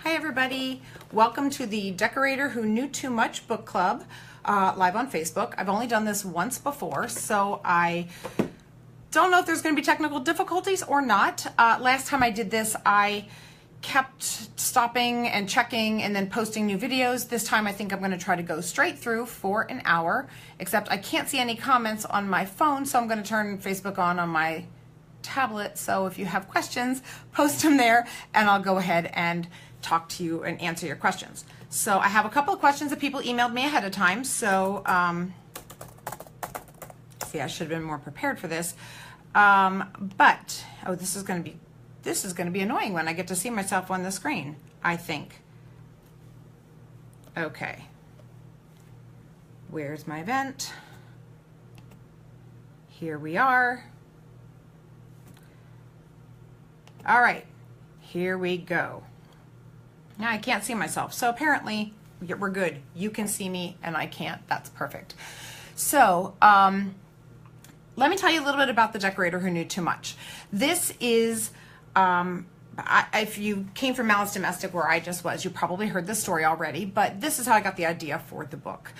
Hi everybody, welcome to the Decorator Who Knew Too Much book club live on Facebook. I've only done this once before, so I don't know if there's going to be technical difficulties or not. Last time I did this, I kept stopping and checking and then posting new videos. This time I think I'm going to try to go straight through for an hour, except I can't see any comments on my phone, so I'm going to turn Facebook on my tablet. So if you have questions, post them there and I'll go ahead and talk to you and answer your questions. So I have a couple of questions that people emailed me ahead of time. So see, I should have been more prepared for this. But oh, this is going to be annoying when I get to see myself on the screen, I think. Okay. Where's my event? Here we are. All right, here we go. Now I can't see myself, so apparently we're good. You can see me and I can't. That's perfect. So let me tell you a little bit about the Decorator Who Knew Too Much. This is, if you came from Malice Domestic where I just was, you probably heard this story already, but this is how I got the idea for the book.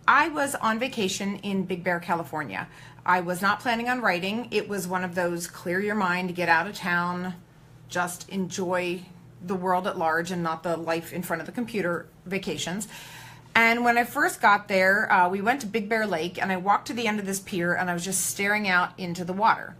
I was on vacation in Big Bear, California. I was not planning on writing. It was one of those clear your mind, get out of town, just enjoy the world at large and not the life in front of the computer vacations. And when I first got there, we went to Big Bear Lake and I walked to the end of this pier and I was just staring out into the water.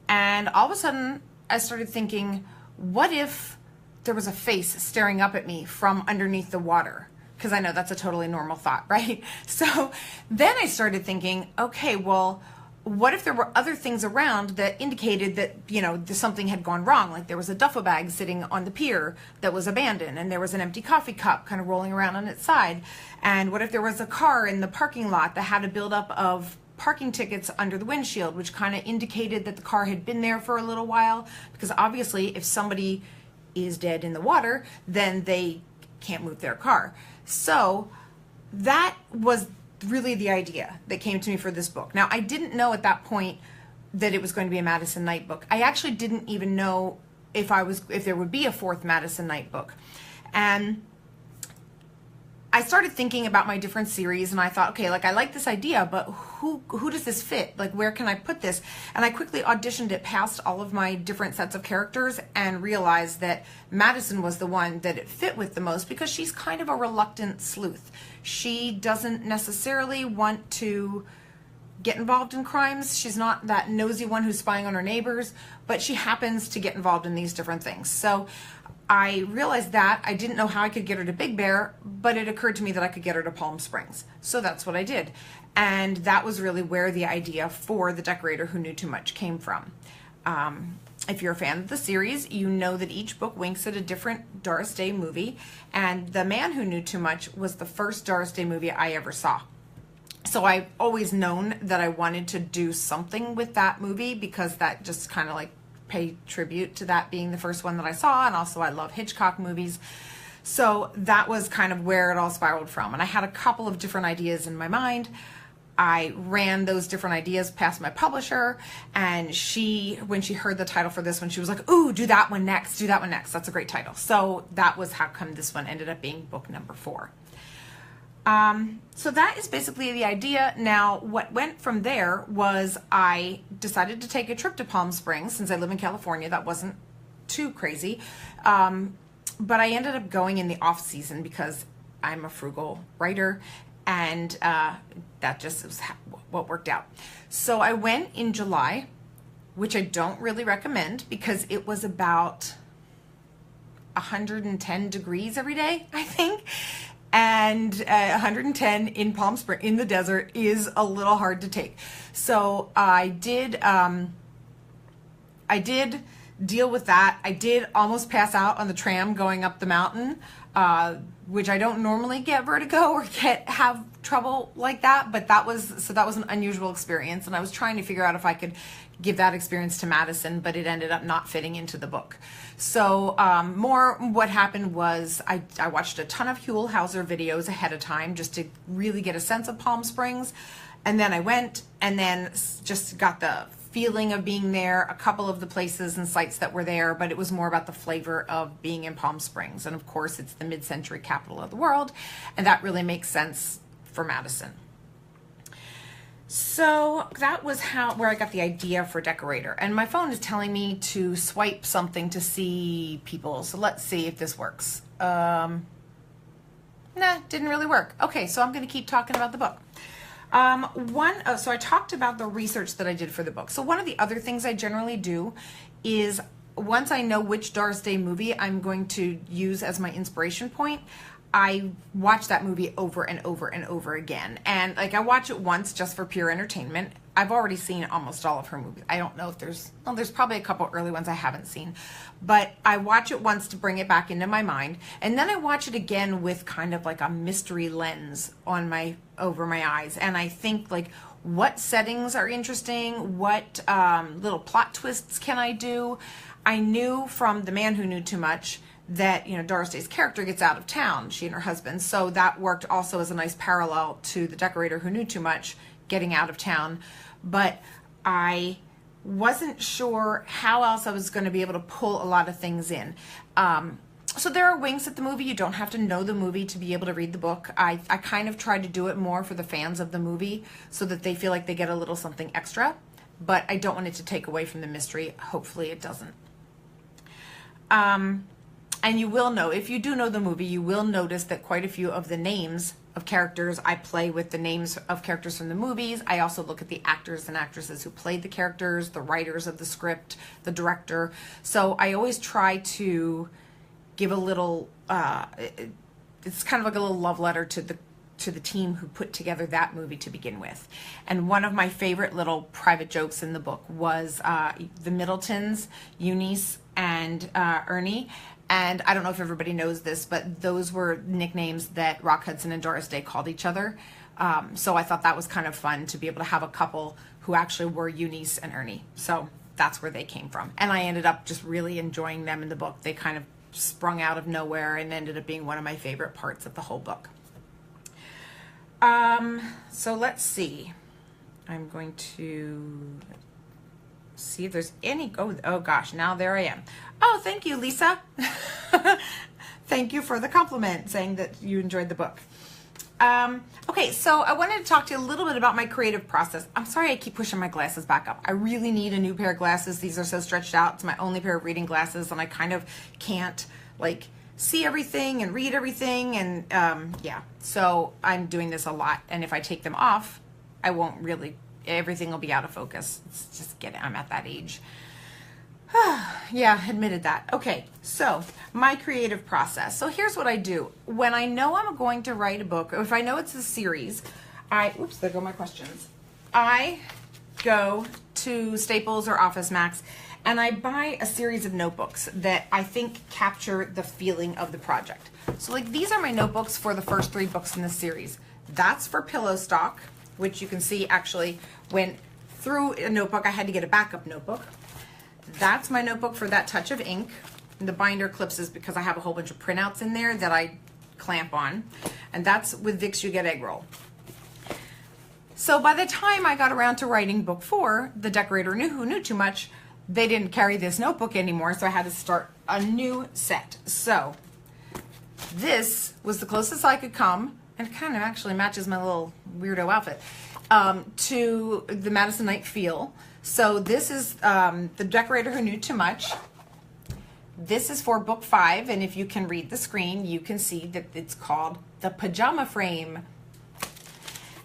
And all of a sudden I started thinking, what if there was a face staring up at me from underneath the water? Because I know that's a totally normal thought, right? So then I started thinking, okay, well, what if there were other things around that indicated that, you know, something had gone wrong? Like there was a duffel bag sitting on the pier that was abandoned, and there was an empty coffee cup kind of rolling around on its side. And what if there was a car in the parking lot that had a buildup of parking tickets under the windshield, which kind of indicated that the car had been there for a little while? Because obviously if somebody is dead in the water, then they can't move their car. So that was really the idea that came to me for this book. Now, I didn't know at that point that it was going to be a Madison Night book. I actually didn't even know if there would be a fourth Madison Night book. And I started thinking about my different series and I thought, okay, like I like this idea, but who does this fit? Like where can I put this? And I quickly auditioned it past all of my different sets of characters and realized that Madison was the one that it fit with the most because she's kind of a reluctant sleuth. She doesn't necessarily want to get involved in crimes. She's not that nosy one who's spying on her neighbors, but she happens to get involved in these different things. So I realized that I didn't know how I could get her to Big Bear, but it occurred to me that I could get her to Palm Springs. So that's what I did. And that was really where the idea for the Decorator Who Knew Too Much came from. If you're a fan of the series, you know that each book winks at a different Doris Day movie, and The Man Who Knew Too Much was the first Doris Day movie I ever saw. So I've always known that I wanted to do something with that movie because that just kind of like pay tribute to that being the first one that I saw, and also I love Hitchcock movies. So that was kind of where it all spiraled from, and I had a couple of different ideas in my mind. I ran those different ideas past my publisher, and when she heard the title for this one, she was like, ooh, do that one next, do that one next. That's a great title. So that was how come this one ended up being book number 4. So that is basically the idea. Now, what went from there was I decided to take a trip to Palm Springs. Since I live in California, that wasn't too crazy. But I ended up going in the off season because I'm a frugal writer, and that just was what worked out. So I went in July, which I don't really recommend because it was about 110 degrees every day, I think. And 110 in Palm Springs in the desert is a little hard to take. So I did deal with that. I did almost pass out on the tram going up the mountain, which I don't normally get vertigo or have trouble like that, but that was an unusual experience, and I was trying to figure out if I could give that experience to Madison, but it ended up not fitting into the book. So what happened was I watched a ton of Huell Hauser videos ahead of time just to really get a sense of Palm Springs, and then I went and then just got the feeling of being there, a couple of the places and sites that were there, but it was more about the flavor of being in Palm Springs. And of course, it's the mid-century capital of the world, and that really makes sense for Madison. So that was where I got the idea for Decorator. And my phone is telling me to swipe something to see people. So let's see if this works. Nah, didn't really work. Okay, so I'm going to keep talking about the book. So I talked about the research that I did for the book. So one of the other things I generally do is once I know which Doris Day movie I'm going to use as my inspiration point, I watch that movie over and over and over again. And like I watch it once just for pure entertainment. I've already seen almost all of her movies. I don't know if there's probably a couple early ones I haven't seen, but I watch it once to bring it back into my mind. And then I watch it again with kind of like a mystery lens on over my eyes. And I think like, what settings are interesting? What little plot twists can I do? I knew from The Man Who Knew Too Much that, you know, Doris Day's character gets out of town, she and her husband. So that worked also as a nice parallel to the decorator who knew too much getting out of town. But I wasn't sure how else I was going to be able to pull a lot of things in. So there are wings at the movie. You don't have to know the movie to be able to read the book. I kind of try to do it more for the fans of the movie so that they feel like they get a little something extra. But I don't want it to take away from the mystery. Hopefully it doesn't. And you will know, if you do know the movie, you will notice that quite a few of the names of characters, I play with the names of characters from the movies. I also look at the actors and actresses who played the characters, the writers of the script, the director. So I always try to give a little, it's kind of like a little love letter to the team who put together that movie to begin with. And one of my favorite little private jokes in the book was the Middletons, Eunice and Ernie. And I don't know if everybody knows this, but those were nicknames that Rock Hudson and Doris Day called each other. So I thought that was kind of fun to be able to have a couple who actually were Eunice and Ernie. So that's where they came from. And I ended up just really enjoying them in the book. They kind of sprung out of nowhere and ended up being one of my favorite parts of the whole book. So let's see. I'm going to see if there's any, oh gosh, now there I am. Oh, thank you, Lisa. Thank you for the compliment saying that you enjoyed the book. Okay, so I wanted to talk to you a little bit about my creative process. I'm sorry I keep pushing my glasses back up. I really need a new pair of glasses. These are so stretched out. It's my only pair of reading glasses, and I kind of can't like see everything and read everything, and yeah, so I'm doing this a lot, and if I take them off, I won't really, everything will be out of focus. It's just I'm at that age. Yeah, admitted that. Okay, so my creative process. So here's what I do. When I know I'm going to write a book, or if I know it's a series, oops, there go my questions. I go to Staples or Office Max and I buy a series of notebooks that I think capture the feeling of the project. So like these are my notebooks for the first 3 books in this series. That's for pillow stock, which you can see actually went through a notebook. I had to get a backup notebook. That's my notebook for That Touch of Ink. And the binder clips is because I have a whole bunch of printouts in there that I clamp on. And that's with Vicks You Get Egg Roll. So by the time I got around to writing book 4, The Decorator Who Knew Too Much, they didn't carry this notebook anymore, so I had to start a new set. So this was the closest I could come, and it kind of actually matches my little weirdo outfit, to the Madison Night feel. So this is The Decorator Who Knew Too Much. This is for book 5, and if you can read the screen, you can see that it's called The Pajama Frame.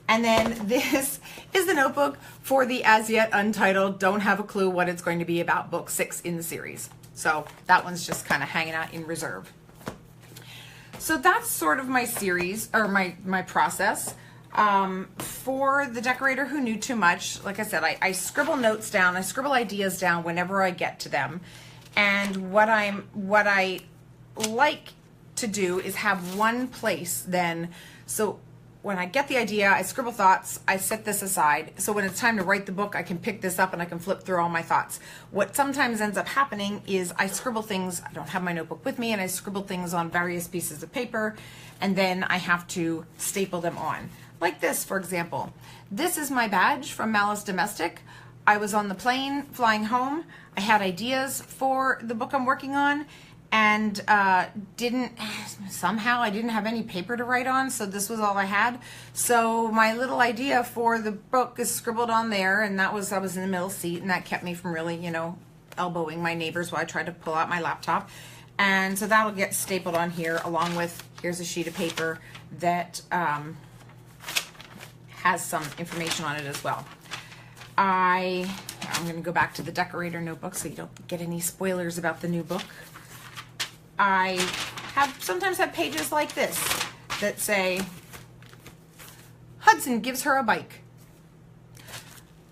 And then this is the notebook for the as yet untitled, don't have a clue what it's going to be about, book 6 in the series. So that one's just kind of hanging out in reserve. So that's sort of my series, or my process. For The Decorator Who Knew Too Much, like I said, I scribble notes down, I scribble ideas down whenever I get to them. And what I like to do is have one place then, so when I get the idea, I scribble thoughts, I set this aside. So when it's time to write the book, I can pick this up and I can flip through all my thoughts. What sometimes ends up happening is I scribble things, I don't have my notebook with me, and I scribble things on various pieces of paper, and then I have to staple them on. Like this, for example. This is my badge from Malice Domestic. I was on the plane flying home. I had ideas for the book I'm working on, and somehow I didn't have any paper to write on, so this was all I had. So my little idea for the book is scribbled on there, and I was in the middle seat, and that kept me from really, elbowing my neighbors while I tried to pull out my laptop. And so that'll get stapled on here, along with, here's a sheet of paper that has some information on it as well. I'm going to go back to the decorator notebook so you don't get any spoilers about the new book. I sometimes have pages like this that say, Hudson gives her a bike.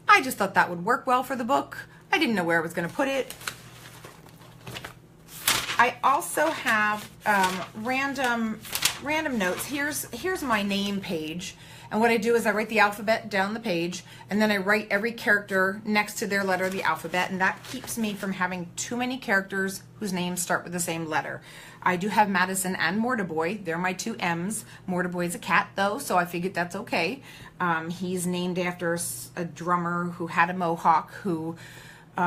I just thought that would work well for the book. I didn't know where I was going to put it. I also have random notes. Here's my name page. And what I do is I write the alphabet down the page, and then I write every character next to their letter of the alphabet, and that keeps me from having too many characters whose names start with the same letter. I do have Madison and Mortiboy. They're my two M's. Mortiboy's a cat, though, so I figured that's okay. He's named after a drummer who had a mohawk who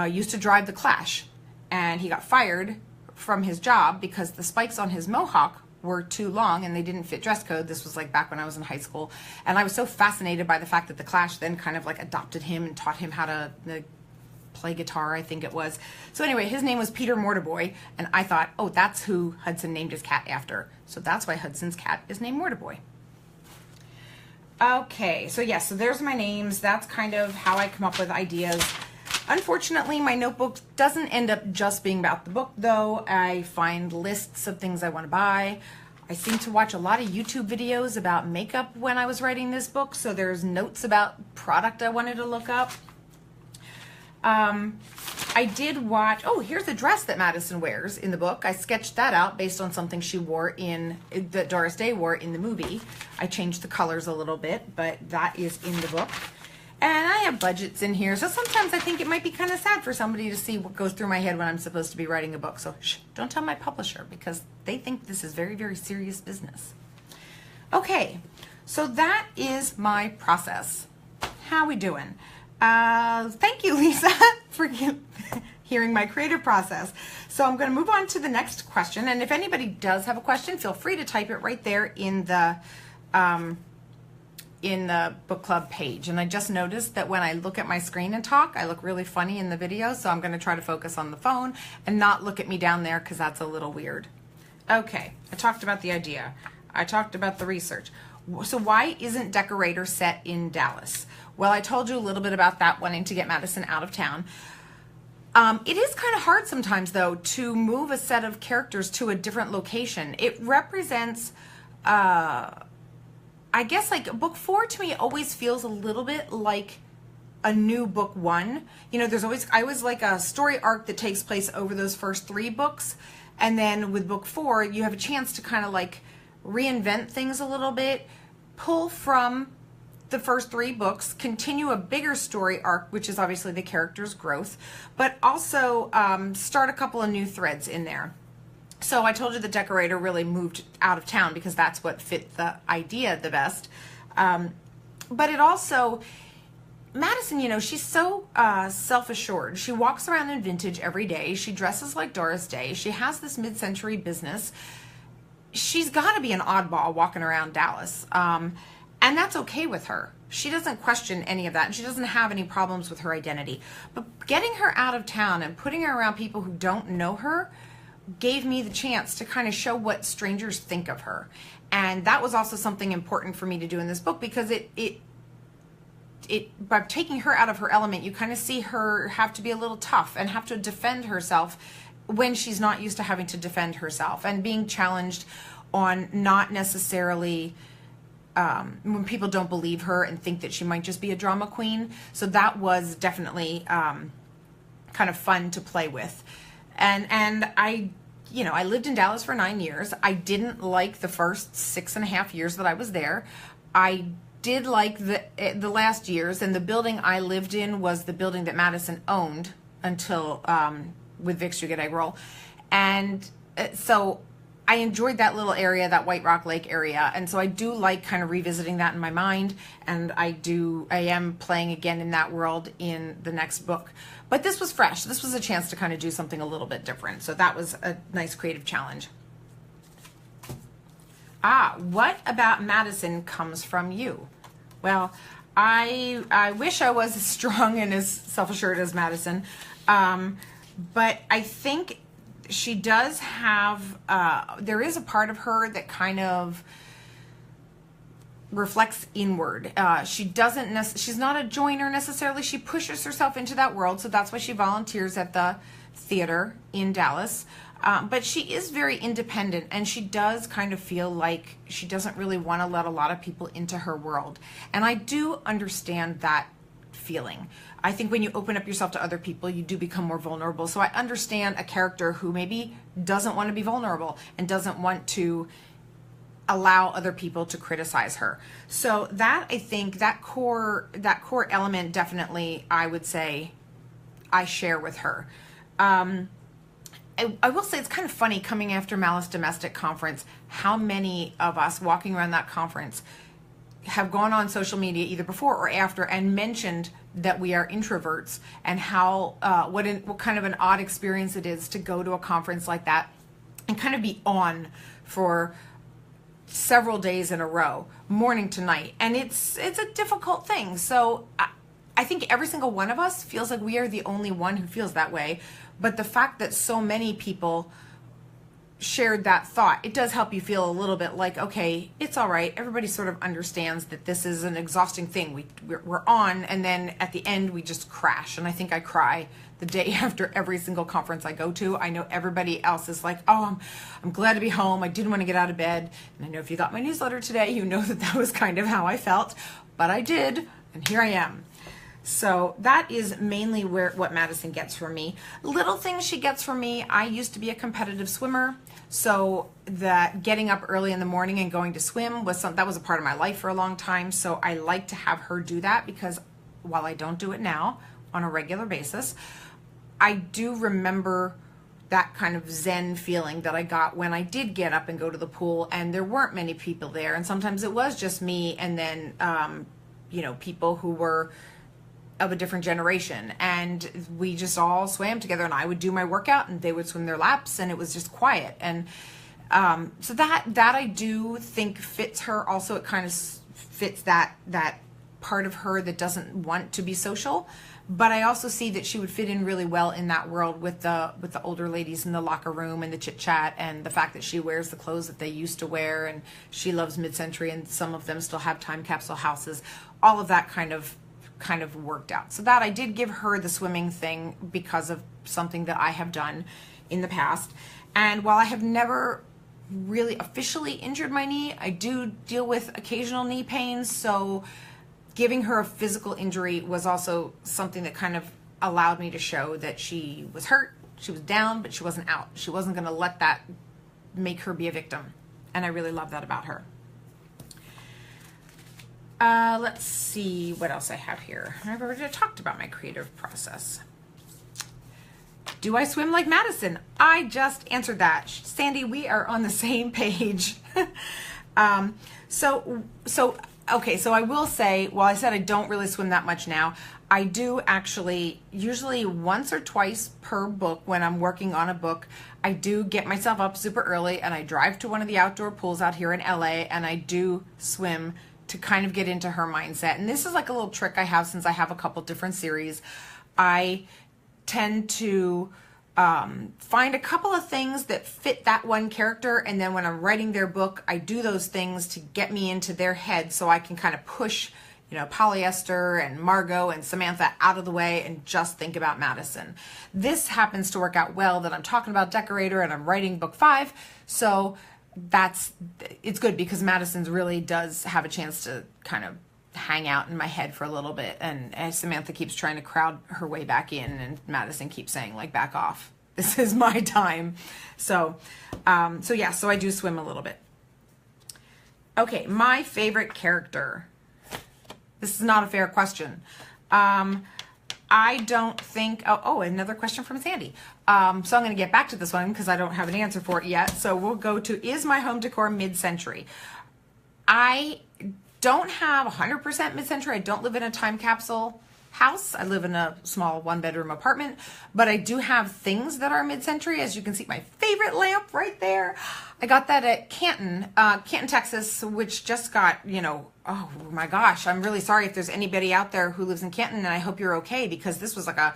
used to drive the Clash, and he got fired from his job because the spikes on his mohawk were too long and they didn't fit dress code. This was like back when I was in high school, and I was so fascinated by the fact that the Clash then kind of like adopted him and taught him how to play guitar, I think it was. So anyway, his name was Peter Mortiboy, and I thought, oh, that's who Hudson named his cat after. So that's why Hudson's cat is named Mortiboy. Okay, so yes, so there's my names. That's kind of how I come up with ideas. Unfortunately, my notebook doesn't end up just being about the book, though. I find lists of things I want to buy. I seem to watch a lot of YouTube videos about makeup when I was writing this book, so there's notes about product I wanted to look up. I did watch, oh, here's a dress that Madison wears in the book. I sketched that out based on something she wore that Doris Day wore in the movie. I changed the colors a little bit, but that is in the book. And I have budgets in here, so sometimes I think it might be kind of sad for somebody to see what goes through my head when I'm supposed to be writing a book. So shh, don't tell my publisher, because they think this is very, very serious business. Okay, so that is my process. How we doing? Thank you, Lisa, for hearing my creative process. So I'm going to move on to the next question, and if anybody does have a question, feel free to type it right there in the book club page. And I just noticed that when I look at my screen and talk, I look really funny in the video, so I'm going to try to focus on the phone and not look at me down there, because that's a little weird. Okay, I talked about the idea. I talked about the research. So why isn't Decorator set in Dallas? Well, I told you a little bit about that, wanting to get Madison out of town. It is kind of hard sometimes, though, to move a set of characters to a different location. It represents, I guess, like book 4 to me always feels a little bit like a new book 1. You know, I always like a story arc that takes place over those first 3 books. And then with book 4, you have a chance to kind of like reinvent things a little bit, pull from the first 3 books, continue a bigger story arc, which is obviously the character's growth, but also start a couple of new threads in there. So I told you the Decorator really moved out of town because that's what fit the idea the best. But it also, Madison, you know, she's so self-assured. She walks around in vintage every day. She dresses like Doris Day. She has this mid-century business. She's got to be an oddball walking around Dallas. And that's okay with her. She doesn't question any of that, and she doesn't have any problems with her identity. But getting her out of town and putting her around people who don't know her gave me the chance to kind of show what strangers think of her. And that was also something important for me to do in this book, because by taking her out of her element, you kind of see her have to be a little tough and have to defend herself when she's not used to having to defend herself, and being challenged on not necessarily when people don't believe her and think that she might just be a drama queen. So that was definitely kind of fun to play with. And I lived in Dallas for 9 years. I didn't like the first 6.5 years that I was there. I did like the last years, and the building I lived in was the building that Madison owned until with Vic's You Get Egg Roll. And so I enjoyed that little area, that White Rock Lake area. And so I do like kind of revisiting that in my mind. And I am playing again in that world in the next book. But this was fresh. This was a chance to kind of do something a little bit different. So that was a nice creative challenge. What about Madison comes from you? Well, I wish I was as strong and as self-assured as Madison. But I think she does have, there is a part of her that kind of reflects inward. She's not a joiner necessarily. She pushes herself into that world. So that's why she volunteers at the theater in Dallas. But she is very independent, and she does kind of feel like she doesn't really want to let a lot of people into her world. And I do understand that feeling. I think when you open up yourself to other people, you do become more vulnerable. So I understand a character who maybe doesn't want to be vulnerable and doesn't want to allow other people to criticize her. So that, I think, that core element, definitely, I would say I share with her. I will say it's kind of funny coming after Malice Domestic Conference, how many of us walking around that conference have gone on social media either before or after and mentioned that we are introverts, and how what kind of an odd experience it is to go to a conference like that and kind of be on for several days in a row, morning to night. And it's a difficult thing. So I think every single one of us feels like we are the only one who feels that way. But the fact that so many people shared that thought, it does help you feel a little bit like, okay, it's all right. Everybody sort of understands that this is an exhausting thing. We're on, and then at the end we just crash. And I think I cry the day after every single conference I go to. I know everybody else is like, oh, I'm glad to be home. I didn't want to get out of bed. And I know if you got my newsletter today, you know that was kind of how I felt. But I did, and here I am. So that is mainly what Madison gets from me. Little things she gets from me. I used to be a competitive swimmer, so that getting up early in the morning and going to swim that was a part of my life for a long time. So I like to have her do that, because while I don't do it now on a regular basis, I do remember that kind of zen feeling that I got when I did get up and go to the pool and there weren't many people there. And sometimes it was just me and then, people who were of a different generation, and we just all swam together, and I would do my workout and they would swim their laps, and it was just quiet. And so that I do think fits her. Also, it kind of fits that part of her that doesn't want to be social. But I also see that she would fit in really well in that world with the older ladies in the locker room and the chit chat, and the fact that she wears the clothes that they used to wear, and she loves mid-century, and some of them still have time capsule houses. All of that kind of worked out. So that I did give her the swimming thing because of something that I have done in the past. And while I have never really officially injured my knee, I do deal with occasional knee pains. So giving her a physical injury was also something that kind of allowed me to show that she was hurt, she was down, but she wasn't out. She wasn't going to let that make her be a victim. And I really love that about her. Let's see what else I have here. I've already talked about my creative process. Do I swim like Madison? I just answered that. Sandy, we are on the same page. Okay, so I will say, while I said I don't really swim that much now, I do actually, usually once or twice per book when I'm working on a book, I do get myself up super early and I drive to one of the outdoor pools out here in LA, and I do swim to kind of get into her mindset. And this is like a little trick I have since I have a couple different series. I tend to find a couple of things that fit that one character, and then when I'm writing their book, I do those things to get me into their head so I can kind of push, Polyester and Margot and Samantha out of the way and just think about Madison. This happens to work out well that I'm talking about Decorator and I'm writing book 5. So it's good because Madison's really does have a chance to kind of hang out in my head for a little bit, and Samantha keeps trying to crowd her way back in, and Madison keeps saying, like, back off, this is my time. So I do swim a little bit. Okay, my favorite character. This is not a fair question. I I don't think, another question from Sandy. So I'm going to get back to this one because I don't have an answer for it yet. So we'll go to, is my home decor mid-century? I don't have 100% mid-century. I don't live in a time capsule house. I live in a small 1-bedroom apartment, but I do have things that are mid-century. As you can see, my favorite lamp right there. I got that at Canton, Texas, which just got, oh my gosh, I'm really sorry if there's anybody out there who lives in Canton, and I hope you're okay, because this was like a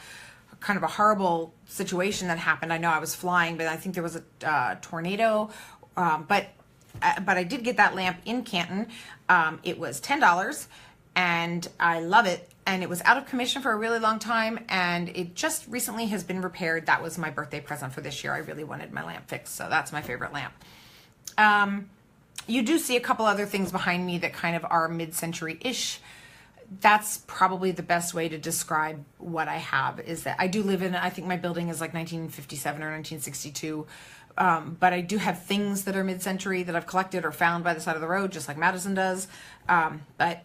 kind of a horrible situation that happened. I know I was flying, but I think there was a tornado, but I did get that lamp in Canton. It was $10 and I love it. And it was out of commission for a really long time, and it just recently has been repaired. That was my birthday present for this year. I really wanted my lamp fixed, so that's my favorite lamp. You do see a couple other things behind me that kind of are mid-century-ish. That's probably the best way to describe what I have, is that I do live in, I think my building is like 1957 or 1962, but I do have things that are mid-century that I've collected or found by the side of the road, just like Madison does, but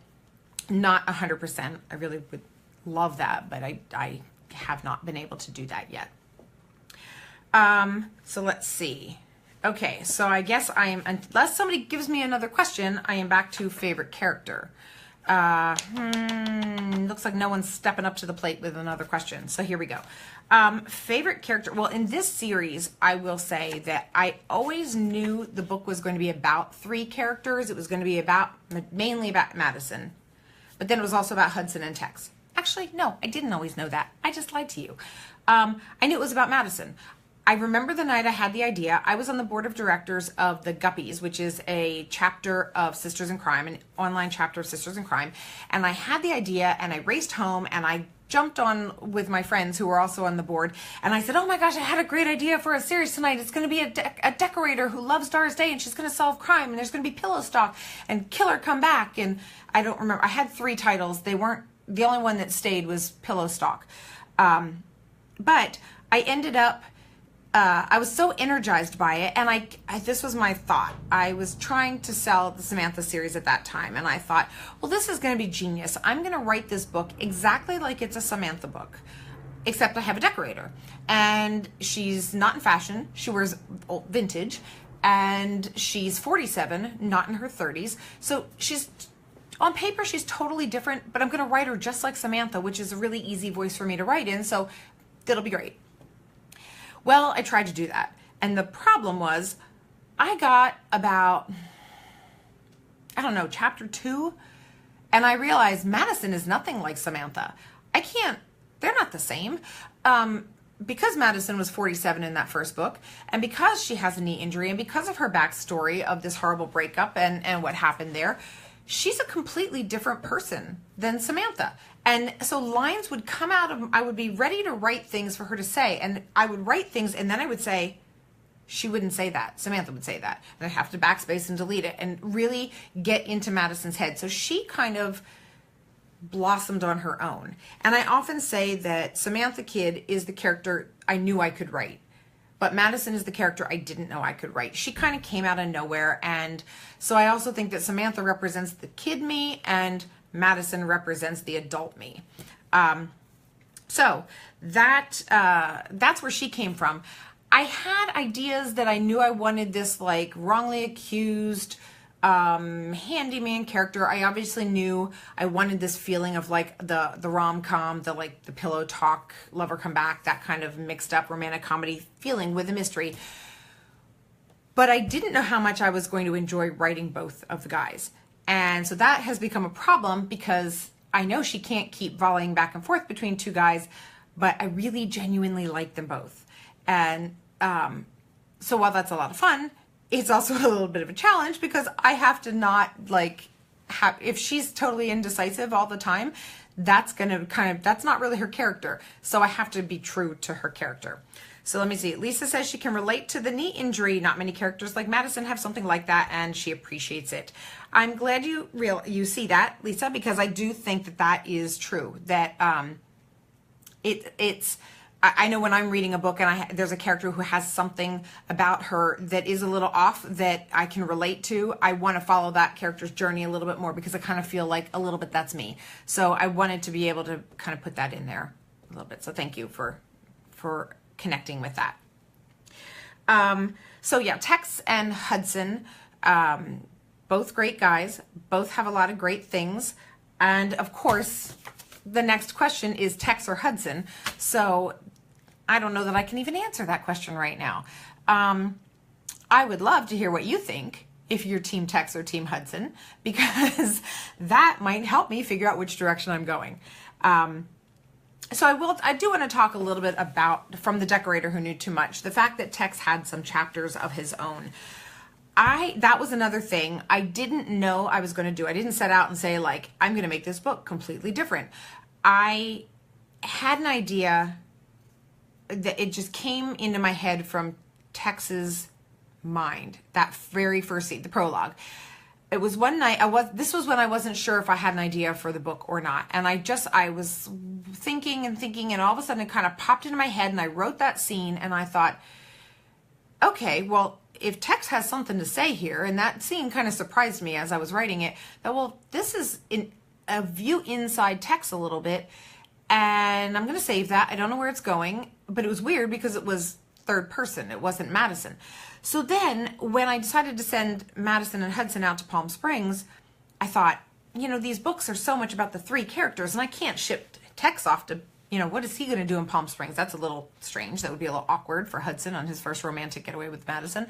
not 100%. I really would love that, but I have not been able to do that yet. So let's see. Okay, so I guess I am, unless somebody gives me another question, I am back to favorite character. Looks like no one's stepping up to the plate with another question. So here we go. Favorite character. Well, in this series, I will say that I always knew the book was going to be about 3 characters. It was going to be mainly about Madison. But then it was also about Hudson and Tex. Actually, no, I didn't always know that. I just lied to you. I knew it was about Madison. I remember the night I had the idea. I was on the board of directors of the Guppies, which is a chapter of Sisters in Crime, an online chapter of Sisters in Crime. And I had the idea, and I raced home, and I jumped on with my friends who were also on the board. And I said, oh my gosh, I had a great idea for a series tonight. It's going to be a decorator who loves Doris Day, and she's going to solve crime, and there's going to be Pillow Stock and Killer Come Back. And I don't remember. I had 3 titles. They weren't, the only one that stayed was Pillow Stock. But I ended up, I was so energized by it, and this was my thought. I was trying to sell the Samantha series at that time, and I thought, well, this is going to be genius. I'm going to write this book exactly like it's a Samantha book, except I have a decorator, and she's not in fashion. She wears vintage, and she's 47, not in her 30s. So on paper, she's totally different, but I'm going to write her just like Samantha, which is a really easy voice for me to write in, so it'll be great. Well, I tried to do that, and the problem was I got about, I don't know, chapter 2, and I realized Madison is nothing like Samantha. They're not the same. Because Madison was 47 in that first book, and because she has a knee injury, and because of her backstory of this horrible breakup and what happened there, she's a completely different person than Samantha. And so lines would come out of, I would be ready to write things for her to say, and I would write things, and then I would say, she wouldn't say that. Samantha would say that. And I'd have to backspace and delete it and really get into Madison's head. So she kind of blossomed on her own. And I often say that Samantha Kidd is the character I knew I could write, but Madison is the character I didn't know I could write. She kind of came out of nowhere, and so I also think that Samantha represents the kid me, and Madison represents the adult me. So that's where she came from. I had ideas that I knew I wanted this like wrongly accused handyman character. I obviously knew I wanted this feeling of like the rom-com, the pillow talk, lover come back, that kind of mixed up romantic comedy feeling with a mystery. But I didn't know how much I was going to enjoy writing both of the guys. And so that has become a problem, because I know she can't keep volleying back and forth between 2 guys, but I really genuinely like them both. And so while that's a lot of fun, it's also a little bit of a challenge, because I have to not if she's totally indecisive all the time, that's not really her character. So I have to be true to her character. So let me see. Lisa says she can relate to the knee injury. Not many characters like Madison have something like that, and she appreciates it. I'm glad you see that, Lisa, because I do think that is true. That I know when I'm reading a book and there's a character who has something about her that is a little off that I can relate to, I want to follow that character's journey a little bit more, because I kind of feel like a little bit that's me. So I wanted to be able to kind of put that in there. a little bit. So thank you for connecting with that. So yeah, Tex and Hudson, both great guys, both have a lot of great things. And of course, the next question is Tex or Hudson. So I don't know that I can even answer that question right now. I would love to hear what you think, if you're Team Tex or Team Hudson, because that might help me figure out which direction I'm going. So I do want to talk a little bit about, from the decorator who knew too much, the fact that Tex had some chapters of his own. That was another thing I didn't know I was going to do. I didn't set out and say, like, I'm going to make this book completely different. I had an idea that it just came into my head from Tex's mind, that very first scene, the prologue. It was one night, this was when I wasn't sure if I had an idea for the book or not. And I was thinking, and all of a sudden it kind of popped into my head, and I wrote that scene, and I thought, okay, well, if Tex has something to say here, and that scene kind of surprised me as I was writing it, that, well, this is a view inside Tex a little bit, and I'm going to save that. I don't know where it's going, but it was weird because it was third person. It wasn't Madison. So then when I decided to send Madison and Hudson out to Palm Springs, I thought, you know, these books are so much about the three characters, and I can't ship Tex off to, you know, what is he going to do in Palm Springs? That's a little strange. That would be a little awkward for Hudson on his first romantic getaway with Madison.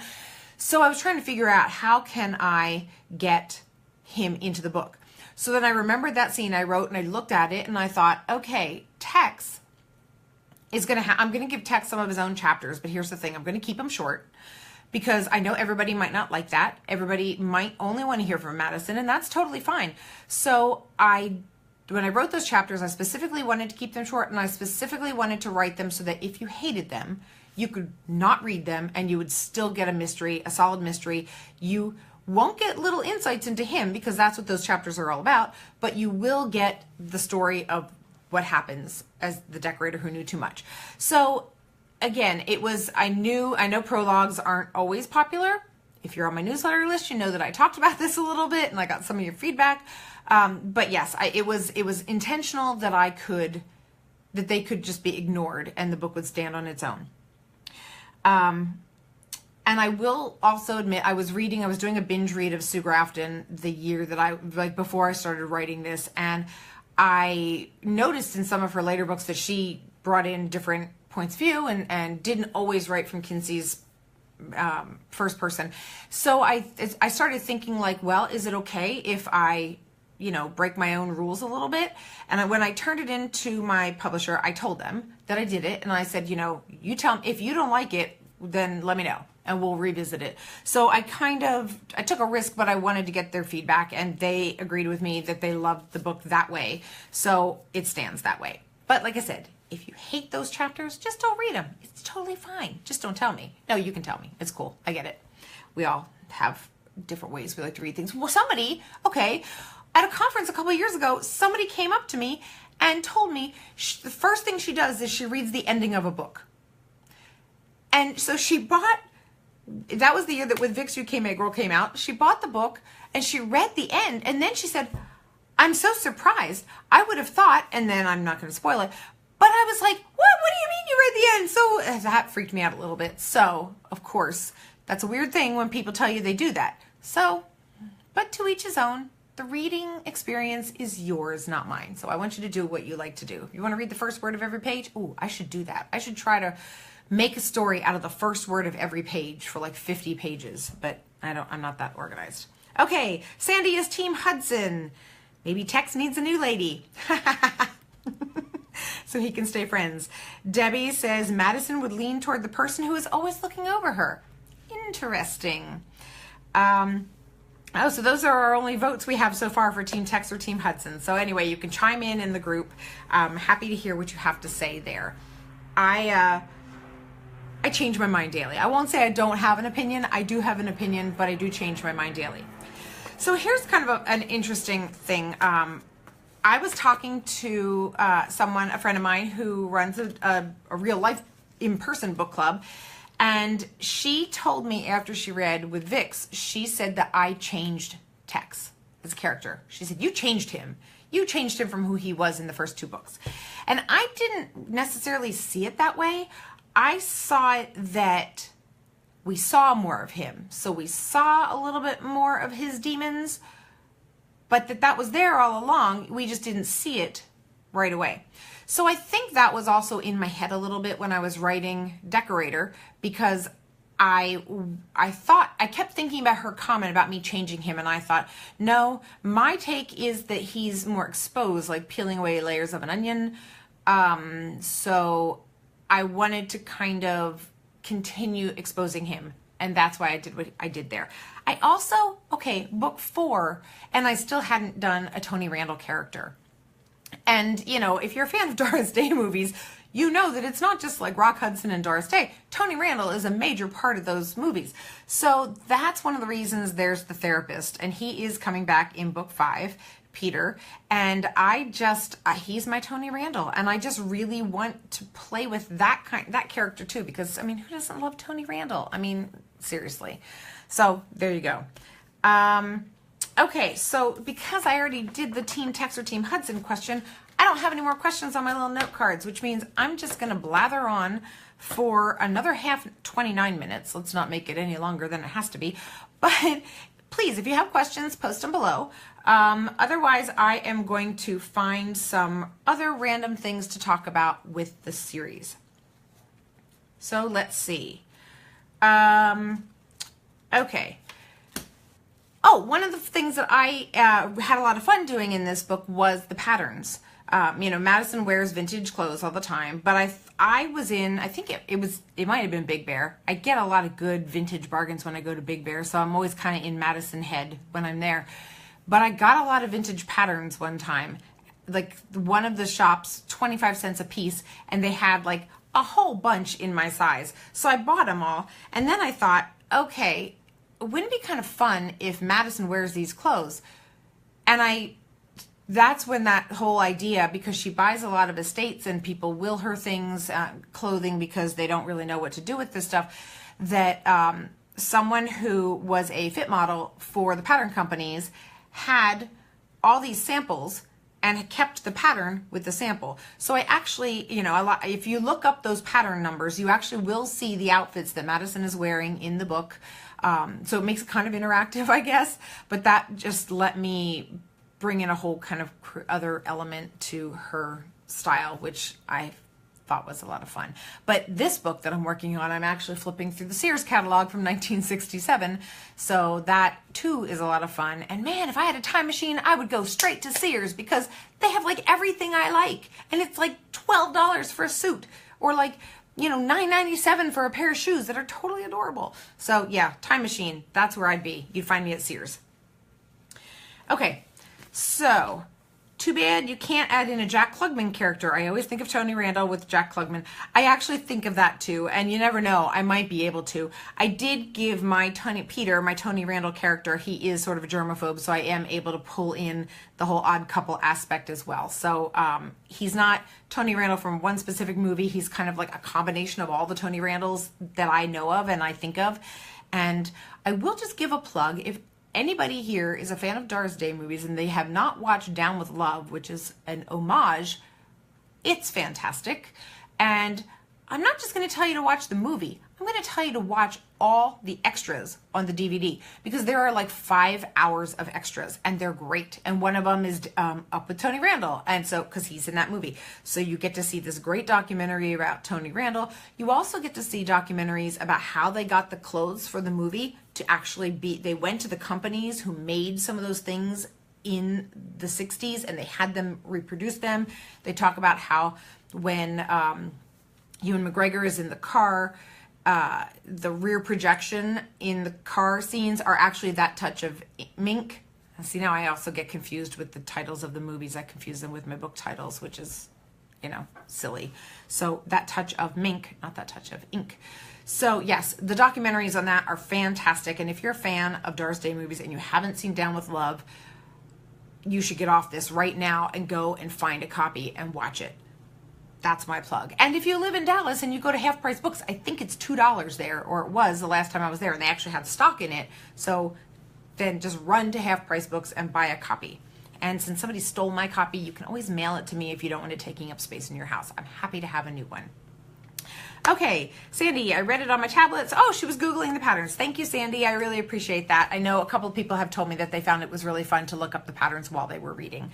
So I was trying to figure out, how can I get him into the book? So then I remembered that scene I wrote, and I looked at it, and I thought, okay, Tex is going to I'm going to give Tex some of his own chapters, but here's the thing. I'm going to keep them short, because I know everybody might not like that. Everybody might only want to hear from Madison, and that's totally fine. So when I wrote those chapters, I specifically wanted to keep them short, and I specifically wanted to write them so that if you hated them, you could not read them, and you would still get a mystery, a solid mystery. You won't get little insights into him, because that's what those chapters are all about, but you will get the story of what happens as the decorator who knew too much. So again, I know prologues aren't always popular. If you're on my newsletter list, you know that I talked about this a little bit, and I got some of your feedback. But yes, it was intentional that they could just be ignored and the book would stand on its own. And I will also admit, I was doing a binge read of Sue Grafton the year that before I started writing this, and I noticed in some of her later books that she brought in different points of view and didn't always write from Kinsey's first person. So I started thinking, like, well, is it okay if I, break my own rules a little bit? And when I turned it into my publisher, I told them that I did it, and I said, you tell me if you don't like it, then let me know and we'll revisit it. So I took a risk, but I wanted to get their feedback, and they agreed with me that they loved the book that way. So it stands that way. But like I said, if you hate those chapters, just don't read them. It's totally fine. Just don't tell me. No, you can tell me. It's cool. I get it. We all have different ways we like to read things. Well, at a conference a couple of years ago, somebody came up to me and told me the first thing she does is she reads the ending of a book. And so that was the year that With Vic's UK May Girl came out. She bought the book and she read the end, and then she said, I'm so surprised. I would have thought, and then I'm not going to spoil it, but I was like, what do you mean you read the end? So that freaked me out a little bit. So, of course, that's a weird thing when people tell you they do that. So, but to each his own. The reading experience is yours, not mine. So I want you to do what you like to do. If you want to read the first word of every page, I should do that. I should try to make a story out of the first word of every page for like 50 pages, but I'm not that organized. Okay, Sandy is Team Hudson. Maybe Tex needs a new lady. So he can stay friends. Debbie says Madison would lean toward the person who is always looking over her. Interesting. So those are our only votes we have so far for Team Tex or Team Hudson. So anyway, you can chime in the group. I'm happy to hear what you have to say there. I change my mind daily. I won't say I don't have an opinion. I do have an opinion, but I do change my mind daily. So here's kind of an interesting thing. I was talking to a friend of mine who runs a real life in-person book club. And she told me after she read With Vix, she said that I changed Tex as a character. She said, you changed him. You changed him from who he was in the first 2 books. And I didn't necessarily see it that way. I saw it that we saw more of him. So we saw a little bit more of his demons, but that was there all along. We just didn't see it right away. So I think that was also in my head a little bit when I was writing Decorator, because I kept thinking about her comment about me changing him, and I thought, no, my take is that he's more exposed, like peeling away layers of an onion. So I wanted to kind of continue exposing him, and that's why I did what I did there. I also, book 4, and I still hadn't done a Tony Randall character. And, you know, if you're a fan of Doris Day movies, you know that it's not just like Rock Hudson and Doris Day. Tony Randall is a major part of those movies. So that's one of the reasons there's the therapist, and he is coming back in book 5, Peter. And he's my Tony Randall, and I just really want to play with that character too, because, I mean, who doesn't love Tony Randall? I mean, seriously. So there you go. Okay, so because I already did the Team Tex or Team Hudson question, I don't have any more questions on my little note cards, which means I'm just going to blather on for another 29 minutes. Let's not make it any longer than it has to be. But please, if you have questions, post them below. Otherwise, I am going to find some other random things to talk about with the series. So let's see. Okay. Oh, one of the things that I had a lot of fun doing in this book was the patterns. You know, Madison wears vintage clothes all the time, but I was in, I think it might have been Big Bear. I get a lot of good vintage bargains when I go to Big Bear, so I'm always kind of in Madison head when I'm there. But I got a lot of vintage patterns one time. Like one of the shops, 25 cents a piece, and they had like a whole bunch in my size. So I bought them all, and then I thought, okay, wouldn't it be kind of fun if Madison wears these clothes? And that's when that whole idea, because she buys a lot of estates and people will her things, clothing, because they don't really know what to do with this stuff, that someone who was a fit model for the pattern companies had all these samples and kept the pattern with the sample. So I actually, you know, if you look up those pattern numbers, you actually will see the outfits that Madison is wearing in the book. So it makes it kind of interactive, I guess, but that just let me bring in a whole kind of other element to her style, which I thought was a lot of fun. But this book that I'm working on, I'm actually flipping through the Sears catalog from 1967. So that too is a lot of fun. And man, if I had a time machine, I would go straight to Sears, because they have like everything I like. And it's like $12 for a suit, or like, you know, $9.97 for a pair of shoes that are totally adorable. So yeah, time machine, that's where I'd be. You'd find me at Sears. Okay, so too bad you can't add in a Jack Klugman character. I always think of Tony Randall with Jack Klugman. I actually think of that too, and you never know, I might be able to. I did give my Peter, my Tony Randall character, he is sort of a germaphobe, so I am able to pull in the whole odd couple aspect as well. So he's not Tony Randall from one specific movie. He's kind of like a combination of all the Tony Randalls that I know of and I think of. And I will just give a plug. If anybody here is a fan of Doris Day movies and they have not watched Down with Love, which is an homage, it's fantastic. And I'm not just going to tell you to watch the movie. I'm going to tell you to watch all the extras on the DVD, because there are like 5 hours of extras and they're great. And one of them is Up with Tony Randall. And so, because he's in that movie. So you get to see this great documentary about Tony Randall. You also get to see documentaries about how they got the clothes for the movie to actually they went to the companies who made some of those things in the 60s and they had them reproduce them. They talk about how when Ewan McGregor is in the car, the rear projection in the car scenes are actually that touch of mink. See, now I also get confused with the titles of the movies. I confuse them with my book titles, which is, you know, silly. So that touch of mink, not that touch of ink. So yes, the documentaries on that are fantastic. And if you're a fan of Doris Day movies and you haven't seen Down with Love, you should get off this right now and go and find a copy and watch it. That's my plug. And if you live in Dallas and you go to Half Price Books, I think it's $2 there, or it was the last time I was there, and they actually had stock in it. So then just run to Half Price Books and buy a copy. And since somebody stole my copy, you can always mail it to me if you don't want it taking up space in your house. I'm happy to have a new one. Okay, Sandy, I read it on my tablets. Oh, she was Googling the patterns. Thank you, Sandy. I really appreciate that. I know a couple of people have told me that they found it was really fun to look up the patterns while they were reading.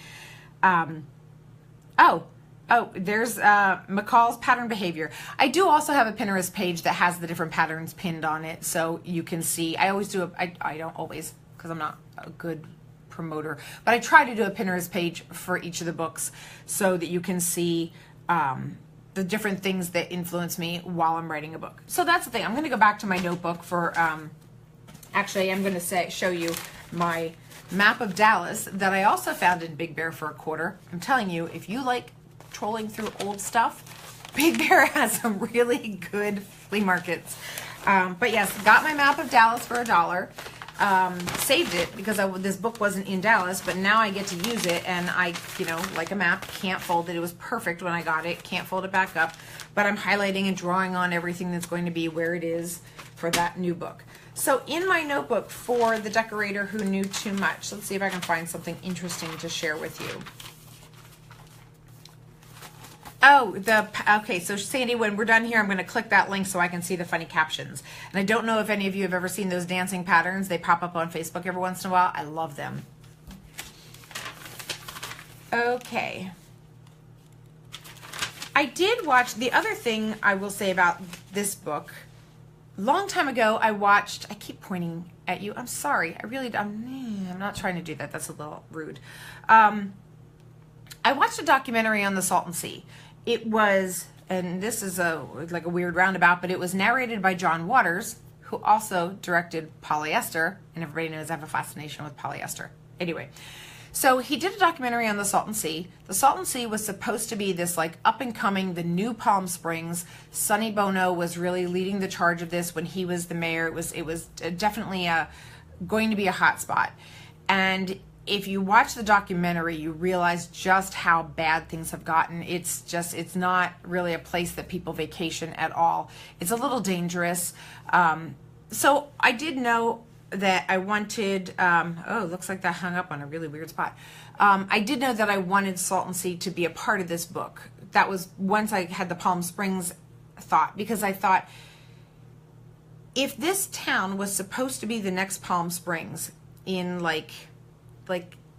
There's McCall's pattern behavior. I do also have a Pinterest page that has the different patterns pinned on it, so you can see. I always do I don't always, because I'm not a good promoter, but I try to do a Pinterest page for each of the books so that you can see the different things that influence me while I'm writing a book. So that's the thing. I'm going to go back to my notebook for, actually I'm going to show you my map of Dallas that I also found in Big Bear for $1. I'm telling you, if you like trolling through old stuff, Big Bear has some really good flea markets. But yes, got my map of Dallas for $1. Saved it because this book wasn't in Dallas, but now I get to use it, and I, like a map, can't fold it. It was perfect when I got it, can't fold it back up, but I'm highlighting and drawing on everything that's going to be where it is for that new book. So in my notebook for The Decorator Who Knew Too Much, let's see if I can find something interesting to share with you. Okay, so Sandy, when we're done here, I'm going to click that link so I can see the funny captions. And I don't know if any of you have ever seen those dancing patterns. They pop up on Facebook every once in a while. I love them. Okay. I did watch, the other thing I will say about this book, long time ago I keep pointing at you. I'm sorry. I'm not trying to do that. That's a little rude. I watched a documentary on the Salton Sea. It was, and this is like a weird roundabout, but it was narrated by John Waters, who also directed Polyester, and everybody knows I have a fascination with polyester. Anyway, so he did a documentary on the Salton Sea. The Salton Sea was supposed to be this like up and coming, the new Palm Springs. Sonny Bono was really leading the charge of this when he was the mayor. It was definitely going to be a hot spot. And if you watch the documentary, you realize just how bad things have gotten. It's not really a place that people vacation at all. It's a little dangerous. So I did know that I wanted, looks like that hung up on a really weird spot. I did know that I wanted Salton Sea to be a part of this book. That was once I had the Palm Springs thought, because I thought, if this town was supposed to be the next Palm Springs in like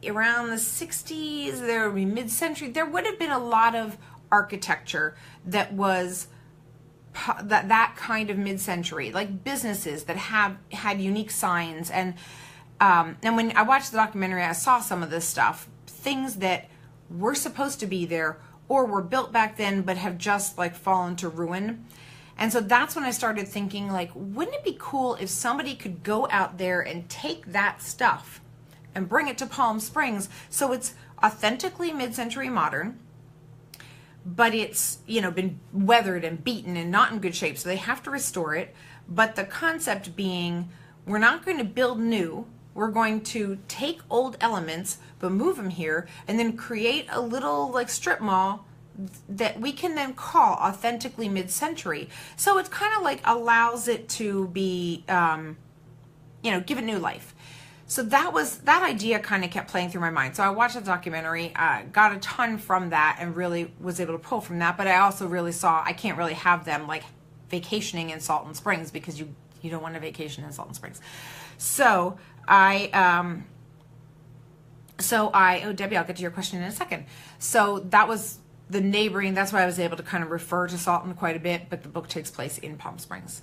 around the 60s, there would be mid-century, there would have been a lot of architecture that was that kind of mid-century, like businesses that had unique signs. And when I watched the documentary, I saw some of this stuff, things that were supposed to be there or were built back then but have just like fallen to ruin. And so that's when I started thinking, like, wouldn't it be cool if somebody could go out there and take that stuff and bring it to Palm Springs, so it's authentically mid-century modern, but it's, been weathered and beaten and not in good shape, so they have to restore it. But the concept being, we're not going to build new, we're going to take old elements but move them here and then create a little like strip mall that we can then call authentically mid-century. So it's kind of like allows it to be give it new life. So that idea kind of kept playing through my mind. So I watched the documentary, got a ton from that, and really was able to pull from that. But I also really saw I can't really have them like vacationing in Salton Springs, because you don't want to vacation in Salton Springs. So Debbie, I'll get to your question in a second. So that was the neighboring, that's why I was able to kind of refer to Salton quite a bit, but the book takes place in Palm Springs.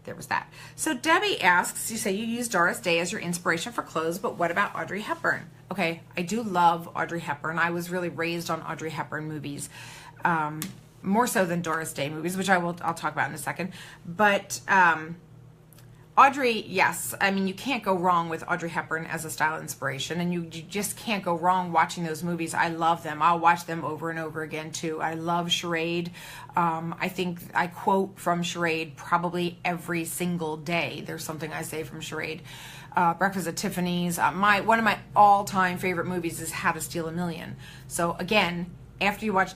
There was that. So Debbie asks, you say you use Doris Day as your inspiration for clothes, but what about Audrey Hepburn? Okay, I do love Audrey Hepburn. I was really raised on Audrey Hepburn movies, more so than Doris Day movies, which I'll talk about in a second. But Audrey, yes, I mean, you can't go wrong with Audrey Hepburn as a style inspiration, and you just can't go wrong watching those movies. I love them. I'll watch them over and over again too. I love Charade. I think I quote from Charade probably every single day. There's something I say from Charade. Breakfast at Tiffany's. One of my all-time favorite movies is How to Steal a Million. So again, after you watch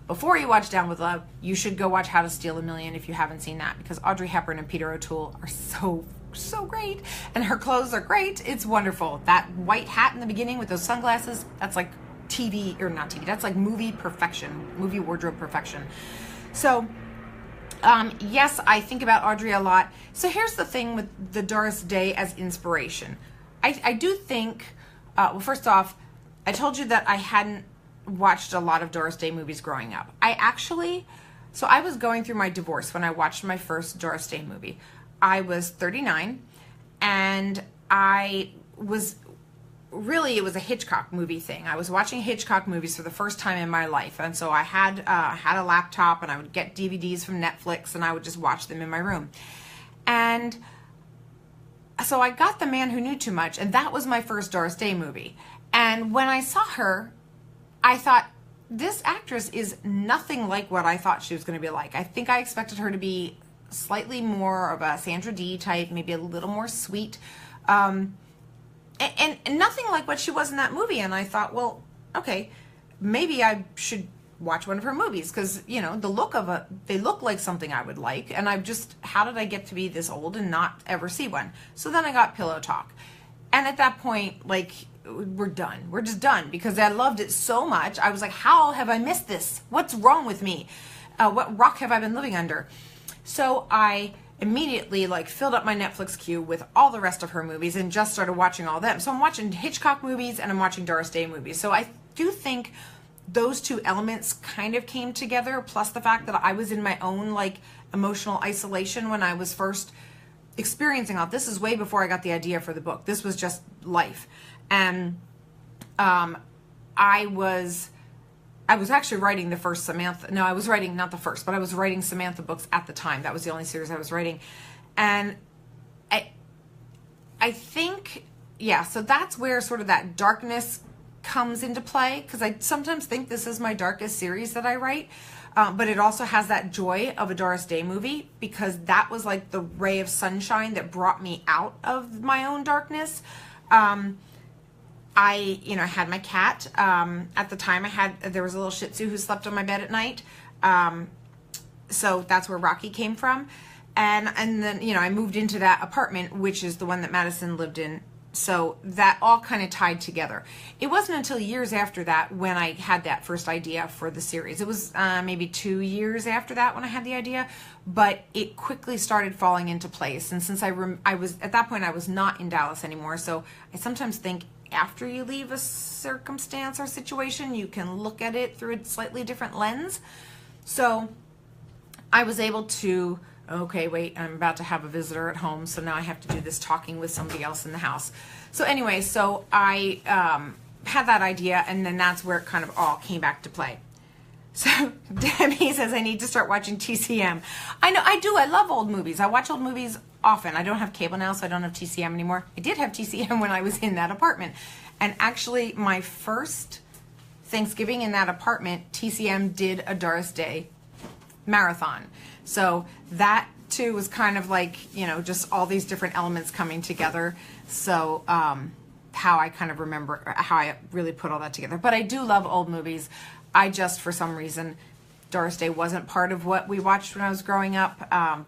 before you watch Down with Love, you should go watch How to Steal a Million if you haven't seen that, because Audrey Hepburn and Peter O'Toole are so so great. And her clothes are great. It's wonderful. That white hat in the beginning with those sunglasses, that's like TV, or not TV, that's like movie perfection, movie wardrobe perfection. So, yes, I think about Audrey a lot. So here's the thing with the Doris Day as inspiration. I do think, well, first off, I told you that I hadn't watched a lot of Doris Day movies growing up. So I was going through my divorce when I watched my first Doris Day movie. I was 39, and it was a Hitchcock movie thing. I was watching Hitchcock movies for the first time in my life, and so I had a laptop, and I would get DVDs from Netflix, and I would just watch them in my room. And so I got The Man Who Knew Too Much, and that was my first Doris Day movie. And when I saw her, I thought, this actress is nothing like what I thought she was going to be like. I think I expected her to be slightly more of a Sandra Dee type, maybe a little more sweet, and nothing like what she was in that movie. And I thought, well, okay, maybe I should watch one of her movies, because, you know, they look like something I would like, and how did I get to be this old and not ever see one? So then I got Pillow Talk. And at that point, like, we're done. We're just done, because I loved it so much. I was like, how have I missed this? What's wrong with me? What rock have I been living under? So I immediately filled up my Netflix queue with all the rest of her movies and just started watching all of them. So I'm watching Hitchcock movies and I'm watching Doris Day movies. So I do think those two elements kind of came together, plus the fact that I was in my own emotional isolation when I was first experiencing all. This is way before I got the idea for the book. This was just life. And I was actually writing the first Samantha. No, I was writing not the first, but I was writing Samantha books at the time. That was the only series I was writing. And I think, yeah, so that's where sort of that darkness comes into play, because I sometimes think this is my darkest series that I write. But it also has that joy of a Doris Day movie, because that was like the ray of sunshine that brought me out of my own darkness. I had my cat. At the time there was a little Shih Tzu who slept on my bed at night. So that's where Rocky came from. And then, I moved into that apartment, which is the one that Madison lived in. So that all kind of tied together. It wasn't until years after that when I had that first idea for the series. It was maybe 2 years after that when I had the idea, but it quickly started falling into place. And since I was at that point, I was not in Dallas anymore. So I sometimes think after you leave a circumstance or situation, you can look at it through a slightly different lens. So I was able to, okay, wait, I'm about to have a visitor at home, so now I have to do this talking with somebody else in the house. So anyway, so I had that idea, and then that's where it kind of all came back to play. So Debbie says, I need to start watching TCM. I know, I do. I love old movies. I watch old movies often. I don't have cable now, so I don't have TCM anymore. I did have TCM when I was in that apartment. And actually, my first Thanksgiving in that apartment, TCM did a Doris Day marathon. So that too was kind of like, just all these different elements coming together. So how I kind of remember how I really put all that together. But I do love old movies. I just, for some reason, Doris Day wasn't part of what we watched when I was growing up,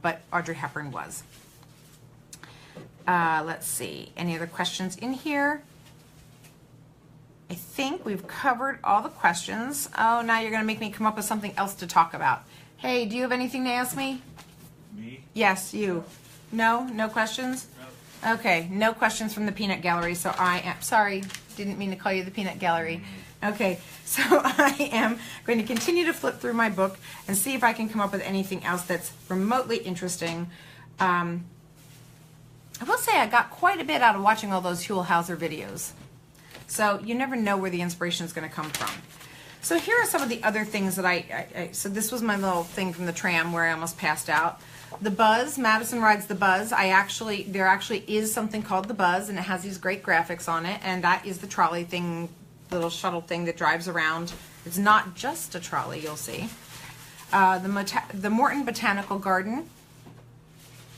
but Audrey Hepburn was. Let's see, any other questions in here? I think we've covered all the questions. Oh, now you're going to make me come up with something else to talk about. Hey, do you have anything to ask me? Me? Yes, you. No? No questions? No. Okay, no questions from the Peanut Gallery, so I am, sorry, didn't mean to call you the Peanut Gallery. Okay, so I am going to continue to flip through my book and see if I can come up with anything else that's remotely interesting. I will say I got quite a bit out of watching all those Huell Hauser videos. So you never know where the inspiration is going to come from. So here are some of the other things that so this was my little thing from the tram where I almost passed out. The Buzz, Madison rides the Buzz. There actually is something called the Buzz, and it has these great graphics on it, and that is the trolley thing, little shuttle thing that drives around. It's not just a trolley, you'll see. The Morton Botanical Garden,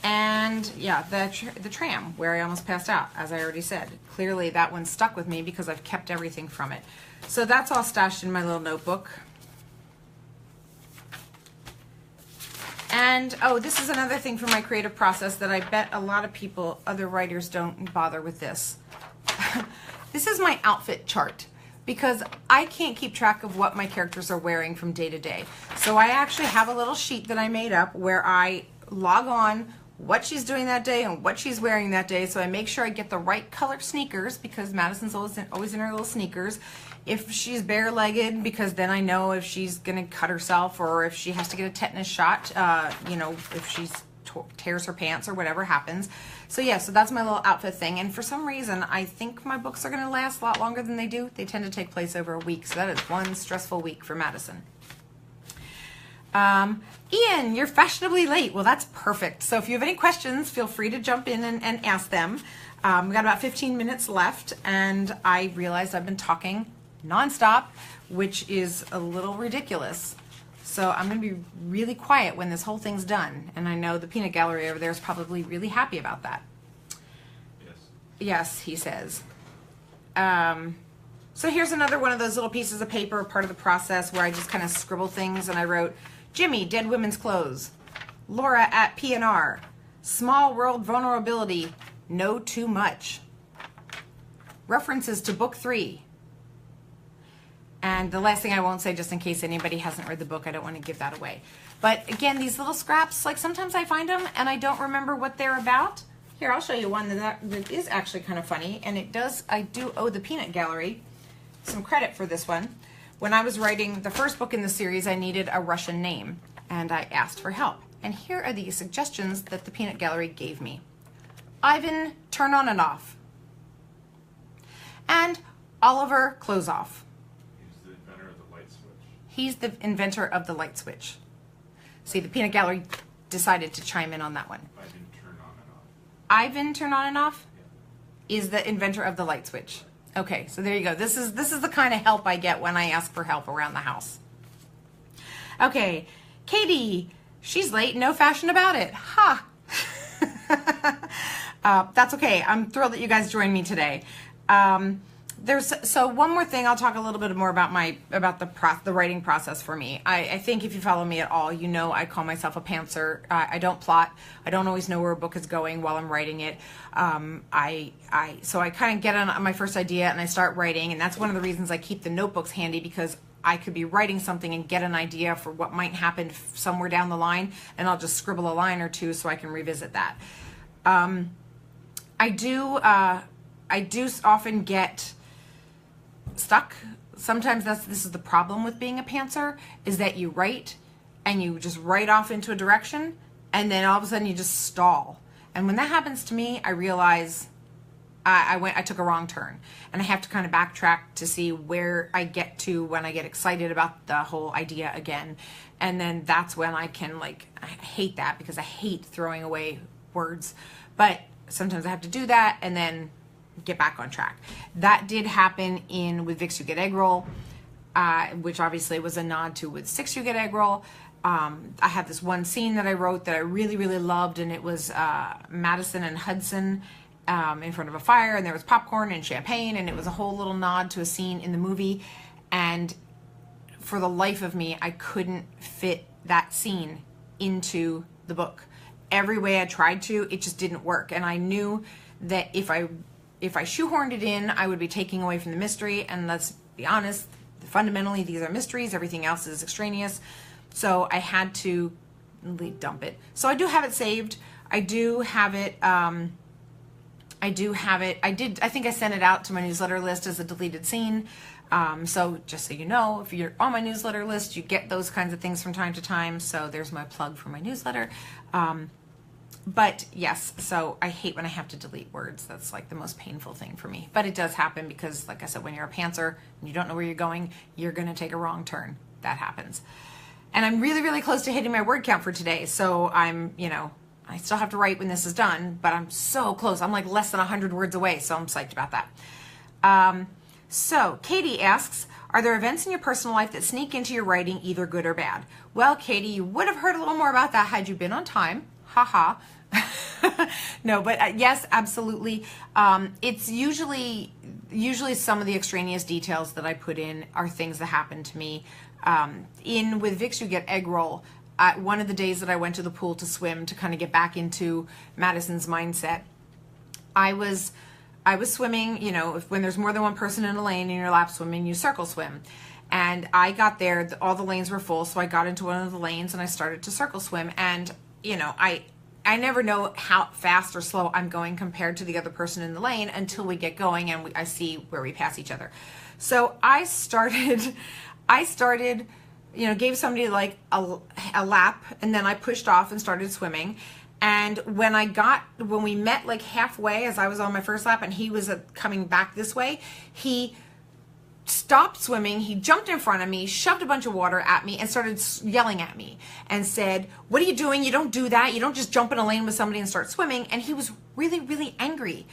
and yeah, the tram where I almost passed out, as I already said. Clearly that one stuck with me because I've kept everything from it. So that's all stashed in my little notebook. And, oh, this is another thing for my creative process that I bet a lot of people, other writers, don't bother with this. This is my outfit chart, because I can't keep track of what my characters are wearing from day to day. So I actually have a little sheet that I made up where I log on what she's doing that day and what she's wearing that day. So I make sure I get the right color sneakers, because Madison's always in her little sneakers. If she's bare-legged, because then I know if she's gonna cut herself or if she has to get a tetanus shot, you know, if she tears her pants or whatever happens. So yeah, so that's my little outfit thing. And for some reason, I think my books are gonna last a lot longer than they do. They tend to take place over a week. So that is one stressful week for Madison. Ian, you're fashionably late. Well, that's perfect. So if you have any questions, feel free to jump in and ask them. We got about 15 minutes left, and I realized I've been talking nonstop, which is a little ridiculous. So I'm going to be really quiet when this whole thing's done. And I know the peanut gallery over there is probably really happy about that. Yes. Yes, he says. So here's another one of those little pieces of paper, part of the process, where I just kind of scribble things, and I wrote, Jimmy, dead women's clothes. Laura at P&R. Small world vulnerability. Know too much. References to book 3. And the last thing I won't say, just in case anybody hasn't read the book, I don't want to give that away. But again, these little scraps, like sometimes I find them and I don't remember what they're about. Here, I'll show you one that is actually kind of funny. And I do owe the Peanut Gallery some credit for this one. When I was writing the first book in the series, I needed a Russian name, and I asked for help. And here are the suggestions that the Peanut Gallery gave me. Ivan, turn on and off. And Oliver, close off. He's the inventor of the light switch. He's the inventor of the light switch. See, the Peanut Gallery decided to chime in on that one. Ivan, turn on and off. Ivan, turn on and off, Yeah. is the inventor of the light switch. Okay, so there you go. This is the kind of help I get when I ask for help around the house. Okay, Katie, she's late, no fashion about it. Ha! That's okay. I'm thrilled that you guys joined me today. So one more thing, I'll talk a little bit more about the writing process for me. I think if you follow me at all, you know I call myself a pantser. I don't plot. I don't always know where a book is going while I'm writing it. So I kind of get on my first idea and I start writing, and that's one of the reasons I keep the notebooks handy, because I could be writing something and get an idea for what might happen somewhere down the line, and I'll just scribble a line or two so I can revisit that. I do often get stuck. Sometimes this is the problem with being a pantser, is that you write and you just write off into a direction, and then all of a sudden you just stall. And when that happens to me, I realize I took a wrong turn, and I have to kind of backtrack to see where I get to when I get excited about the whole idea again. And then that's when I can, like, I hate that, because I hate throwing away words, but sometimes I have to do that and then get back on track. That did happen with Vicks You Get Egg Roll, which obviously was a nod to with Six You Get Egg Roll. I had this one scene that I wrote that I really, really loved, and it was Madison and Hudson in front of a fire, and there was popcorn and champagne, and it was a whole little nod to a scene in the movie. And for the life of me, I couldn't fit that scene into the book. Every way I tried to, it just didn't work. And I knew that if I shoehorned it in, I would be taking away from the mystery. And let's be honest, fundamentally, these are mysteries. Everything else is extraneous. So I had to dump it. So I do have it saved. I do have it. I think I sent it out to my newsletter list as a deleted scene. So just so you know, if you're on my newsletter list, you get those kinds of things from time to time. So there's my plug for my newsletter. But yes, so I hate when I have to delete words. That's like the most painful thing for me. But it does happen because, like I said, when you're a pantser and you don't know where you're going, you're going to take a wrong turn. That happens. And I'm really, really close to hitting my word count for today. So I'm, I still have to write when this is done, but I'm so close. I'm like less than 100 words away, so I'm psyched about that. So Katie asks, are there events in your personal life that sneak into your writing, either good or bad? Well, Katie, you would have heard a little more about that had you been on time. Haha. No, but yes, absolutely. It's usually some of the extraneous details that I put in are things that happen to me. With Vicks You Get Egg Roll, one of the days that I went to the pool to swim to kind of get back into Madison's mindset, I was swimming, you know, when there's more than one person in a lane and you're lap swimming, you circle swim. And I got there, all the lanes were full, so I got into one of the lanes and I started to circle swim. And, you know, I never know how fast or slow I'm going compared to the other person in the lane until we get going and I see where we pass each other. So I started, you know, gave somebody like a lap, and then I pushed off and started swimming. And when we met like halfway as I was on my first lap and he was coming back this way, he stopped swimming, he jumped in front of me, shoved a bunch of water at me and started yelling at me and said, "What are you doing? You don't do that. You don't just jump in a lane with somebody and start swimming." And he was really, really angry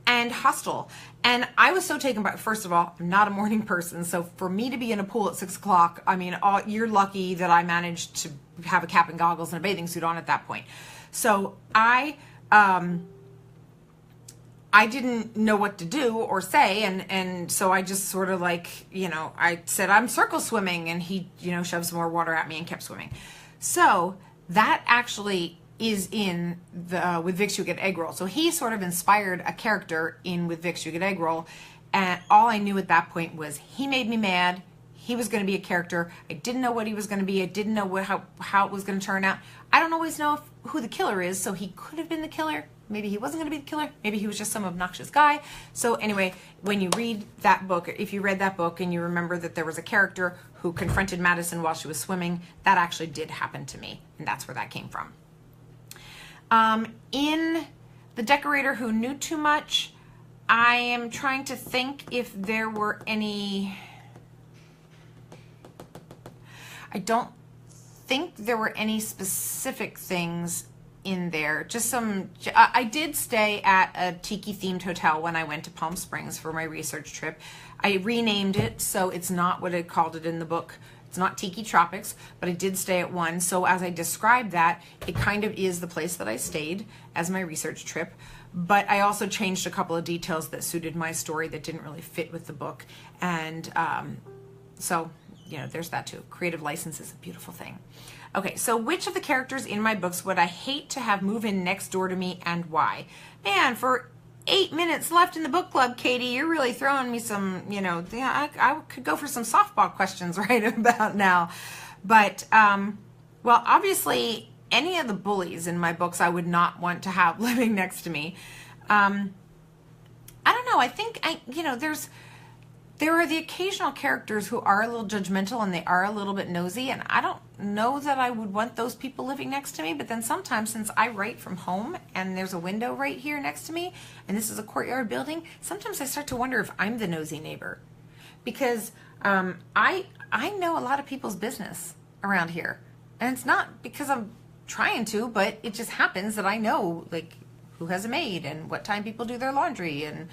and hostile. And I was so taken by, first of all, I'm not a morning person. So for me to be in a pool at 6 o'clock, I mean, you're lucky that I managed to have a cap and goggles and a bathing suit on at that point. So I didn't know what to do or say, and so I just sort of like, you know, I said, "I'm circle swimming," and he, you know, shoved some more water at me and kept swimming. So that actually is in the With Vicks You Get Egg Roll. So he sort of inspired a character in With Vicks You Get Egg Roll, and all I knew at that point was he made me mad. He was going to be a character. I didn't know what he was going to be. I didn't know how it was going to turn out. I don't always know who the killer is, so he could have been the killer. Maybe he wasn't going to be the killer. Maybe he was just some obnoxious guy. So anyway, when you read that book, if you read that book and you remember that there was a character who confronted Madison while she was swimming, that actually did happen to me, and that's where that came from. In The Decorator Who Knew Too Much, I am trying to think if there were any... I don't think there were any specific things in there. Just some, I did stay at a tiki themed hotel when I went to Palm Springs for my research trip. I renamed it, so it's not what I called it in the book. It's not Tiki Tropics, but I did stay at one. So as I described that, it kind of is the place that I stayed as my research trip. But I also changed a couple of details that suited my story that didn't really fit with the book. And so, you know, there's that too. Creative license is a beautiful thing. Okay, so which of the characters in my books would I hate to have move in next door to me, and why? Man, for 8 minutes left in the book club, Katie, you're really throwing me some, you know, I could go for some softball questions right about now. But, well, obviously, any of the bullies in my books I would not want to have living next to me. I don't know, I think, you know, there are the occasional characters who are a little judgmental and they are a little bit nosy, and I don't know that I would want those people living next to me. But then sometimes, since I write from home and there's a window right here next to me and this is a courtyard building, sometimes I start to wonder if I'm the nosy neighbor, because I know a lot of people's business around here, and it's not because I'm trying to, but it just happens that I know like who has a maid and what time people do their laundry and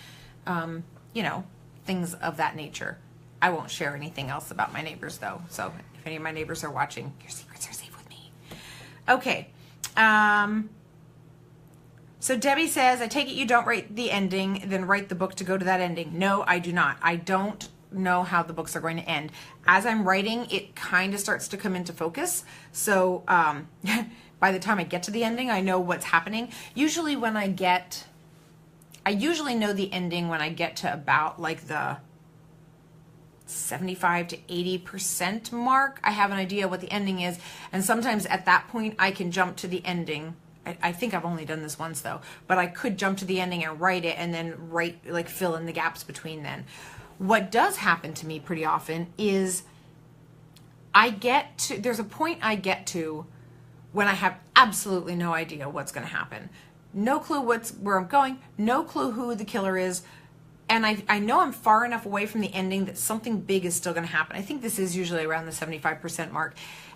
you know, things of that nature. I won't share anything else about my neighbors though, so if any of my neighbors are watching, your secrets are safe with me. Okay, so Debbie says, I take it you don't write the ending, then write the book to go to that ending. No, I do not. I don't know how the books are going to end. As I'm writing, it kind of starts to come into focus, so by the time I get to the ending, I know what's happening. Usually when I usually know the ending when I get to about like the 75 to 80% mark. I have an idea what the ending is, and sometimes at that point I can jump to the ending. I think I've only done this once though, but I could jump to the ending and write it and then fill in the gaps between then. What does happen to me pretty often is there's a point I get to when I have absolutely no idea what's going to happen. No clue where I'm going, no clue who the killer is, and I know I'm far enough away from the ending that something big is still going to happen. I think this is usually around the 75% mark,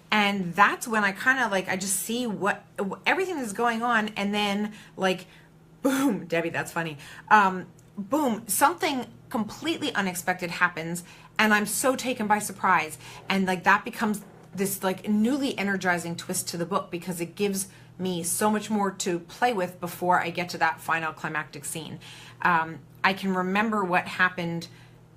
and that's when I kind of I just see what everything that's going on, and then like, boom, Debbie, that's funny, boom, something completely unexpected happens, and I'm so taken by surprise, and like that becomes this like newly energizing twist to the book, because it gives me so much more to play with before I get to that final climactic scene. I can remember what happened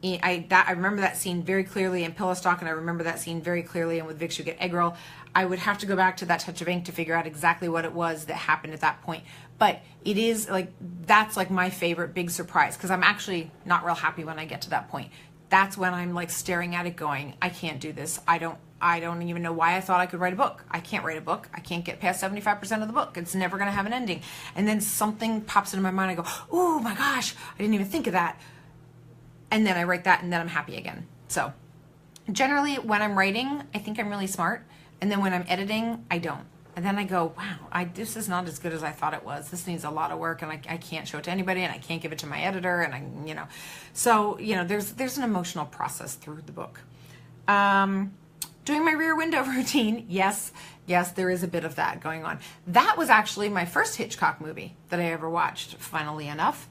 I remember that scene very clearly in Pillow Talk, and I remember that scene very clearly in With Vicks You Get Egg Roll. I would have to go back to that touch of ink to figure out exactly what it was that happened at that point. But it is like, that's like my favorite big surprise, because I'm actually not real happy when I get to that point. That's when I'm like staring at it going, I can't do this. I don't even know why I thought I could write a book. I can't write a book. I can't get past 75% of the book. It's never going to have an ending. And then something pops into my mind. I go, oh my gosh, I didn't even think of that. And then I write that, and then I'm happy again. So generally when I'm writing, I think I'm really smart. And then when I'm editing, I don't. And then I go, wow, this is not as good as I thought it was. This needs a lot of work, and I can't show it to anybody, and I can't give it to my editor, and So, there's an emotional process through the book. Doing my Rear Window routine, yes, there is a bit of that going on. That was actually my first Hitchcock movie that I ever watched, funnily enough.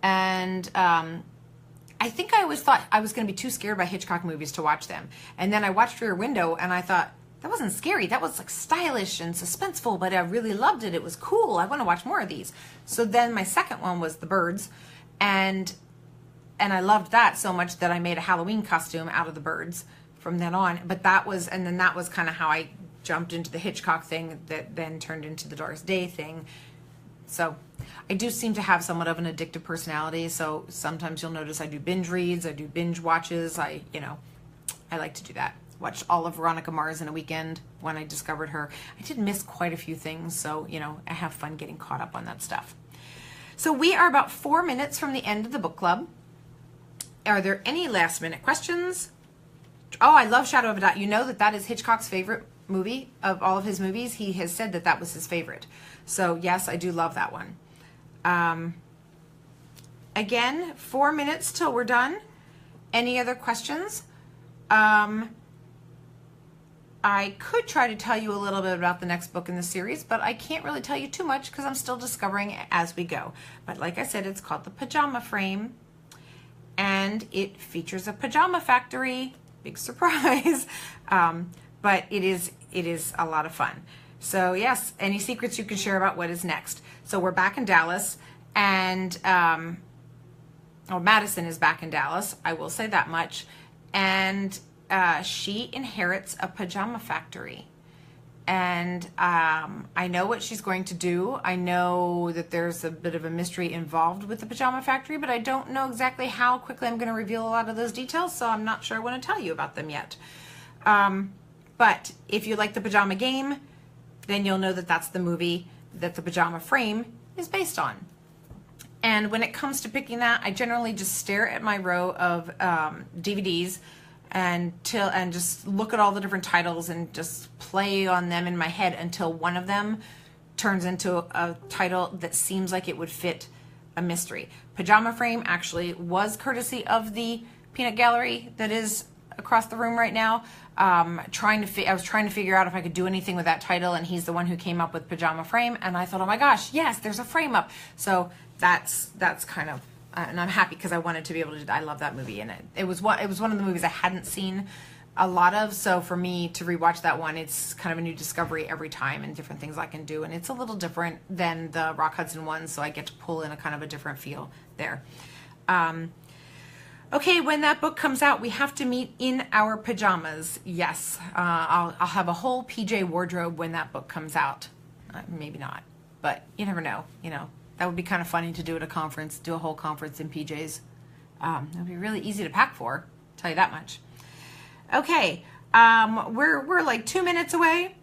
And I think I always thought I was going to be too scared by Hitchcock movies to watch them. And then I watched Rear Window, and I thought, that wasn't scary. That was like stylish and suspenseful, but I really loved it. It was cool. I want to watch more of these. So then my second one was The Birds, and I loved that so much that I made a Halloween costume out of the birds from then on. But that was kind of how I jumped into the Hitchcock thing that then turned into the Doris Day thing. So I do seem to have somewhat of an addictive personality. So sometimes you'll notice I do binge reads, I do binge watches. I like to do that. Watched all of Veronica Mars in a weekend when I discovered her. I did miss quite a few things, so, I have fun getting caught up on that stuff. So we are about 4 minutes from the end of the book club. Are there any last minute questions? Oh, I love Shadow of a Doubt. You know that is Hitchcock's favorite movie of all of his movies. He has said that was his favorite. So yes, I do love that one. Again, 4 minutes till we're done. Any other questions? I could try to tell you a little bit about the next book in the series, but I can't really tell you too much because I'm still discovering it as we go. But like I said, it's called The Pajama Frame, and it features a pajama factory. Big surprise. But it is a lot of fun. So yes, any secrets you can share about what is next? So we're back in Dallas, and Madison is back in Dallas. I will say that much. And she inherits a pajama factory, and I know what she's going to do. I know that there's a bit of a mystery involved with the pajama factory, but I don't know exactly how quickly I'm going to reveal a lot of those details, so I'm not sure I want to tell you about them yet. But if you like the Pajama Game, then you'll know that that's the movie that the Pajama Frame is based on. And when it comes to picking that, I generally just stare at my row of DVDs and just look at all the different titles and just play on them in my head until one of them turns into a title that seems like it would fit a mystery. Pajama Frame actually was courtesy of the peanut gallery that is across the room right now. I was trying to figure out if I could do anything with that title, and he's the one who came up with Pajama Frame, and I thought, oh my gosh, yes, there's a frame up. So that's kind of, and I'm happy because I wanted to be able to. I love that movie, and it was one of the movies I hadn't seen a lot of. So for me to rewatch that one, it's kind of a new discovery every time, and different things I can do, and it's a little different than the Rock Hudson one, so I get to pull in a kind of a different feel there. Okay, when that book comes out, we have to meet in our pajamas. Yes, I'll have a whole PJ wardrobe when that book comes out. Maybe not, but you never know. That would be kind of funny to do at a conference, do a whole conference in PJs. It would be really easy to pack for, tell you that much. Okay, we're like 2 minutes away.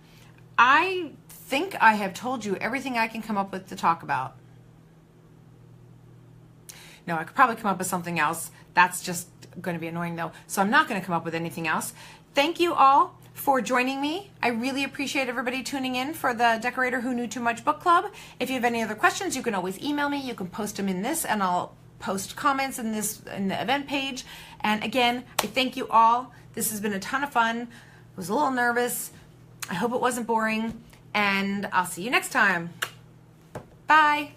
I think I have told you everything I can come up with to talk about. No, I could probably come up with something else. That's just going to be annoying though. So I'm not going to come up with anything else. Thank you all for joining me. I really appreciate everybody tuning in for the Decorator Who Knew Too Much book club. If you have any other questions, you can always email me. You can post them in this, and I'll post comments in the event page. And again, I thank you all. This has been a ton of fun. I was a little nervous. I hope it wasn't boring, and I'll see you next time. Bye.